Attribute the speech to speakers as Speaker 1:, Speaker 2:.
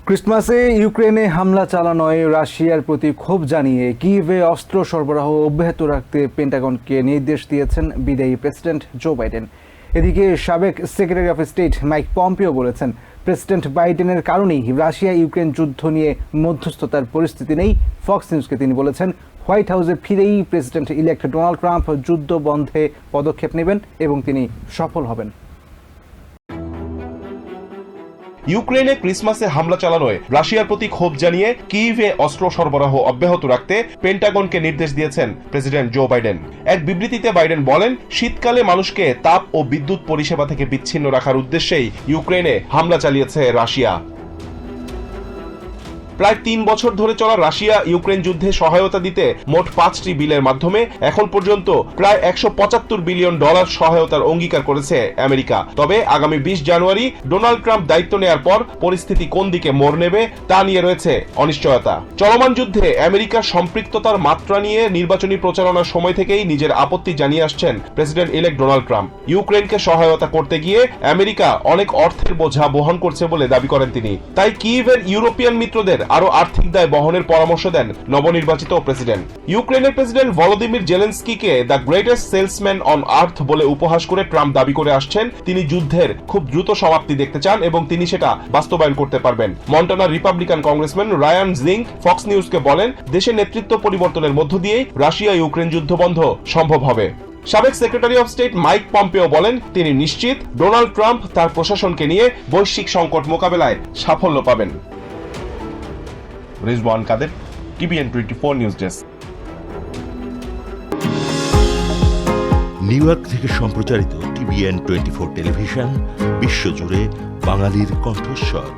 Speaker 1: ক্রিসমাসে ইউক্রেনে হামলা চালানোয় রাশিয়ার প্রতি ক্ষোভ জানিয়ে কিয়েভে অস্ত্র সরবরাহ অব্যাহত রাখতে পেন্টাগনকে নির্দেশ দিয়েছেন বিদায়ী প্রেসিডেন্ট জো বাইডেন। এদিকে সাবেক secretary of state Mike Pompeo বলেছেন, প্রেসিডেন্ট বাইডেনের কারণেই রাশিয়া ইউক্রেন যুদ্ধ নিয়ে মধ্যস্থতার পরিস্থিতি নেই। ফক্স নিউজকে তিনি বলেছেন, হোয়াইট হাউসে ফিরেই প্রেসিডেন্ট ইলেক্ট ডোনাল্ড ট্রাম্প যুদ্ধ বন্ধে পদক্ষেপ নেবেন এবং তিনি সফল হবেন।
Speaker 2: ইউক্রেনে ক্রিসমাসে হামলা চালানোয় রাশিয়ার প্রতি ক্ষোভ জানিয়ে কিয়েভে অস্ত্র সরবরাহ অব্যাহত রাখতে পেন্টাগনকে নির্দেশ দিয়েছেন প্রেসিডেন্ট জো বাইডেন। এক বিবৃতিতে বাইডেন বলেন, শীতকালে মানুষকে তাপ ও বিদ্যুৎ পরিষেবা থেকে বিচ্ছিন্ন রাখার উদ্দেশ্যেই ইউক্রেনে হামলা চালিয়েছে রাশিয়া। প্রায় ৩ বছর ধরে চলা রাশিয়া ইউক্রেন যুদ্ধে সহায়তা দিতে মোট ৫টি বিলের মাধ্যমে এখন পর্যন্ত প্রায় $১৭৫ বিলিয়ন সহায়তার অঙ্গীকার করেছে আমেরিকা। তবে আগামী ২০ জানুয়ারি ডোনাল্ড ট্রাম্প দায়িত্ব নেয়ার পর পরিস্থিতি কোন দিকে মোড় নেবে তা নিয়ে রয়েছে অনিশ্চয়তা। চলমান যুদ্ধে আমেরিকার সম্পৃক্ততার মাত্রা নিয়ে নির্বাচনী প্রচারণার সময় থেকেই নিজের আপত্তি জানিয়ে আসছেন প্রেসিডেন্ট ইলেক্ট ডোনাল্ড ট্রাম্প। ইউক্রেনকে সহায়তা করতে গিয়ে আমেরিকা অনেক অর্থের বোঝা বহন করছে বলে দাবি করেন তিনি। তাই কিয়েভের ইউরোপিয়ান মিত্রদের আরো আর্থিক দায় বহনের পরামর্শ দেন নবনির্বাচিত প্রেসিডেন্ট। ইউক্রেনের প্রেসিডেন্ট ভলোদিমির জেলেনস্কিকে the greatest salesman on earth বলে উপহাস করে ট্রাম্প দাবি করে আসছেন তিনি যুদ্ধের খুব দ্রুত সমাপ্তি দেখতে চান এবং তিনি সেটা বাস্তবায়ন করতে পারবেন। মন্টানার Republican congressman Ryan Zinke Fox নিউজকে বলেন, দেশের নেতৃত্ব পরিবর্তনের মধ্য দিয়েই রাশিয়া ইউক্রেন যুদ্ধ বন্ধ সম্ভব হবে। সাবেক secretary of state Mike Pompeo বলেন, তিনি নিশ্চিত ডোনাল্ড ট্রাম্প তার প্রশাসনকে নিয়ে বৈশ্বিক সংকট মোকাবেলায় সাফল্য পাবেন। Rizwan Kader, TVN 24 news desk.
Speaker 3: New York থেকে সম্প্রচারিত টিভিএন 24 টেলিভিশন বিশ্বজুড়ে বাঙালির কণ্ঠস্বর।